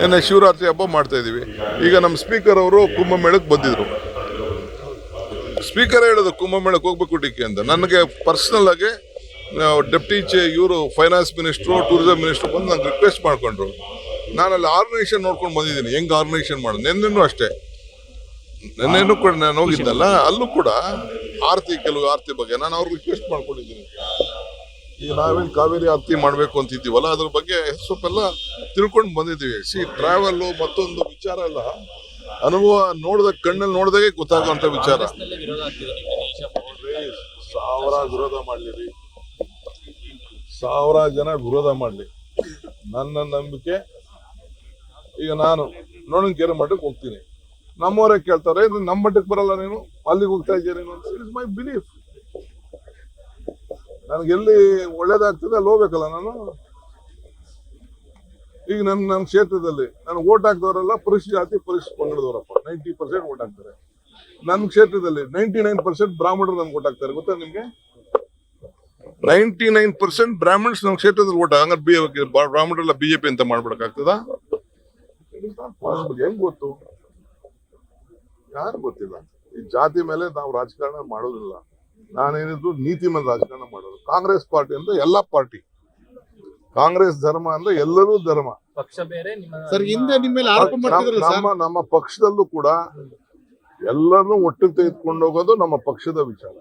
ನಿನ್ನೆ ಶಿವರಾತ್ರಿ ಹಬ್ಬ ಮಾಡ್ತಾ ಇದೀವಿ. ಈಗ ನಮ್ಮ ಸ್ಪೀಕರ್ ಅವರು ಕುಂಭಮೇಳಕ್ಕೆ ಬಂದಿದ್ರು. ಸ್ಪೀಕರ್ ಹೇಳೋದು ಕುಂಭಮೇಳಕ್ಕೆ ಹೋಗ್ಬೇಕು ಡಿಕೆ ಅಂತ. ನನಗೆ ಪರ್ಸನಲ್ ಆಗಿ ಡೆಪ್ಟಿ ಇವರು ಫೈನಾನ್ಸ್ ಮಿನಿಸ್ಟ್ರು, ಟೂರಿಸಂ ಮಿನಿಸ್ಟ್ರು ಬಂದು ನಂಗೆ ರಿಕ್ವೆಸ್ಟ್ ಮಾಡ್ಕೊಂಡ್ರು. ನಾನು ಅಲ್ಲಿ ಆರ್ಗನೈಸೇಷನ್ ನೋಡ್ಕೊಂಡು ಬಂದಿದ್ದೀನಿ, ಹೆಂಗೆ ಆರ್ಗನೈಸೇಷನ್ ಮಾಡೋದು. ನೆನ್ನೆನೂ ಅಷ್ಟೇ, ನೆನ್ನೆನೂ ಕೂಡ ನಾನು ಹೋಗಿದ್ದಲ್ಲ, ಅಲ್ಲೂ ಕೂಡ ಕೆಲವು ಆರತಿ ಬಗ್ಗೆ ನಾನು ಅವ್ರಿಗೆ ರಿಕ್ವೆಸ್ಟ್ ಮಾಡ್ಕೊಂಡಿದ್ದೀನಿ. ಈಗ ನಾವೇನು ಕಾವೇರಿ ಆರತಿ ಮಾಡಬೇಕು ಅಂತಿದ್ದೀವಲ್ಲ, ಅದ್ರ ಬಗ್ಗೆ ಸ್ವಲ್ಪ ಎಲ್ಲ ತಿಳ್ಕೊಂಡು ಬಂದಿದ್ದೀವಿ. ಟ್ರಾವೆಲ್ ಮತ್ತೊಂದು ವಿಚಾರ ಎಲ್ಲ ಅನುಭವ ಕಣ್ಣಲ್ಲಿ ನೋಡಿದಾಗೆ ಗೊತ್ತಾಗುವಂತ ವಿಚಾರ. ವಿರೋಧ ಮಾಡ್ಲಿರಿ, 1000 ಜನ ವಿರೋಧ ಮಾಡ್ಲಿ, ನನ್ನ ನಂಬಿಕೆ. ಈಗ ನಾನು ನೋಡಂಕೆರೆ ಮಠಕ್ಕೆ ಹೋಗ್ತೀನಿ, ನಮ್ಮವರೇ ಕೇಳ್ತಾರೆ ನಮ್ಮ ಮಠಕ್ಕೆ ಬರಲ್ಲ ನೀನು, ಅಲ್ಲಿಗೆ ಹೋಗ್ತಾ ಇದ್ದೀರಿ ಅಂತ. It's my belief. ನನಗೆ ಎಲ್ಲಿ ಒಳ್ಳೇದಾಗ್ತದೆ ಅಲ್ಲಿ ಹೋಗ್ಬೇಕಲ್ಲ ನಾನು. ಈಗ ನನ್ನ ಕ್ಷೇತ್ರದಲ್ಲಿ ನನಗೆ ಓಟ್ ಹಾಕ್ದವರೆಲ್ಲ ಪರಿಶಿಷ್ಟ ಜಾತಿ ಪರಿಶಿಷ್ಟ ಪಂಗಡದವರಪ್ಪ. 90% ಓಟ್ ಹಾಕ್ತಾರೆ. ನನ್ನ ಕ್ಷೇತ್ರದಲ್ಲಿ 99% ಬ್ರಾಹ್ಮಣರು ನನ್ಗೆ ಓಟ್ ಹಾಕ್ತಾರೆ. ಗೊತ್ತಾ ನಿಮ್ಗೆ? 99% ಬ್ರಾಹ್ಮಣ್ಸ್ ನಮ್ಮ ಕ್ಷೇತ್ರದಲ್ಲಿ ಓಟ್. ಹಂಗಾರೆ ಬ್ರಾಹ್ಮಣರೆಲ್ಲ ಬಿಜೆಪಿ ಅಂತ ಮಾಡ್ಬಿಡಕ್ಕಾಗ್ತದ? ಹೆಂಗ್ ಗೊತ್ತು? ಯಾರು ಗೊತ್ತಿಲ್ಲ. ಈ ಜಾತಿ ಮೇಲೆ ನಾವು ರಾಜಕಾರಣ ಮಾಡೋದಿಲ್ಲ. ನಾನೇನಿದ್ರು ನೀತಿ ಮೇಲೆ ರಾಜಕಾರಣ ಮಾಡೋದು. ಕಾಂಗ್ರೆಸ್ ಪಾರ್ಟಿ ಅಂದ್ರೆ ಎಲ್ಲಾ ಪಾರ್ಟಿ, ಕಾಂಗ್ರೆಸ್ ಧರ್ಮ ಅಂದ್ರೆ ಎಲ್ಲರೂ ಧರ್ಮ. ನಮ್ಮ ಪಕ್ಷದಲ್ಲೂ ಕೂಡ ಎಲ್ಲರನ್ನೂ ಒಟ್ಟಿಗೆ ತೆಗೆದುಕೊಂಡು ಹೋಗೋದು ನಮ್ಮ ಪಕ್ಷದ ವಿಚಾರ.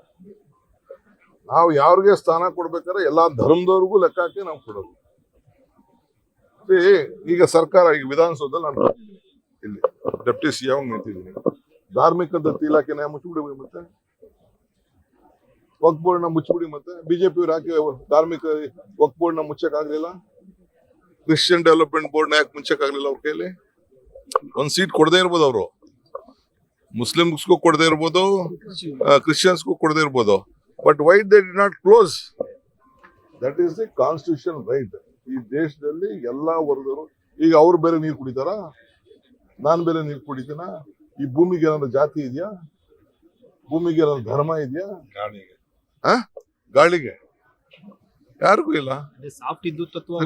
ನಾವು ಯಾರಿಗೆ ಸ್ಥಾನ ಕೊಡ್ಬೇಕಾದ್ರೆ ಎಲ್ಲಾ ಧರ್ಮದವ್ರಿಗೂ ಲೆಕ್ಕ ಹಾಕಿ ನಾವು ಕೊಡೋದು. ಈಗ ಸರ್ಕಾರ, ಈಗ ವಿಧಾನಸೌಧದಲ್ಲಿ ನಾನು ಇಲ್ಲಿ ಡೆಪ್ಟಿ ಸಿಎಂ ನಿಂತಿದ್ದೀನಿ. ಧಾರ್ಮಿಕ ದತ್ತಿ ಇಲಾಖೆನ ಮುಚ್ಚಿಬಿಡಿ, ಮತ್ತೆ ವಕ್ಫ್ ಬೋರ್ಡ್ ನ ಮುಚ್ಚಿಬಿಡಿ. ಮತ್ತೆ ಬಿಜೆಪಿ ಯಾಕೆ ಧಾರ್ಮಿಕ ವಕ್ಫ್ ಬೋರ್ಡ್ ನ ಮುಚ್ಚಕ್ಕಾಗ್ಲಿಲ್ಲ? ಕ್ರಿಶ್ಚಿಯನ್ ಡೆವಲಪ್ಮೆಂಟ್ ಬೋರ್ಡ್ ನ ಯಾಕೆ ಮುಚ್ಚಕ್ಕಾಗ್ಲಿಲ್ಲ? ಅವ್ರ ಕೈಲಿ ಒಂದ್ ಸೀಟ್ ಕೊಡದೇ ಇರ್ಬೋದು, ಅವರು ಮುಸ್ಲಿಮ್ಸ್ಗೂ ಕೊಡದೇ ಇರ್ಬೋದು, ಕ್ರಿಶ್ಚಿಯನ್ಸ್ಗೂ ಕೊಡದೇ ಇರ್ಬೋದು. But why they did not close? That is the constitution right. ಈ ದೇಶದಲ್ಲಿ ಎಲ್ಲಾ ವರ್ಗದವರು, ಈಗ ಅವ್ರು ಬೇರೆ ನೀರು ಕುಡಿತಾರ, ನಾನ್ ಬೇರೆ ನೀರು ಕುಡಿತೀನ? ಈ ಭೂಮಿಗೆ ಏನಾದ್ರು ಜಾತಿ ಇದೆಯಾ? ಭೂಮಿಗೆ ಏನಾದ್ರು ಧರ್ಮ ಇದೆಯಾ? ಗಾಳಿಗೆ ಯಾರಿಗೂ ಇಲ್ಲ. ಸಾಫ್ಟ್ ಇದ್ದು ತತ್ವ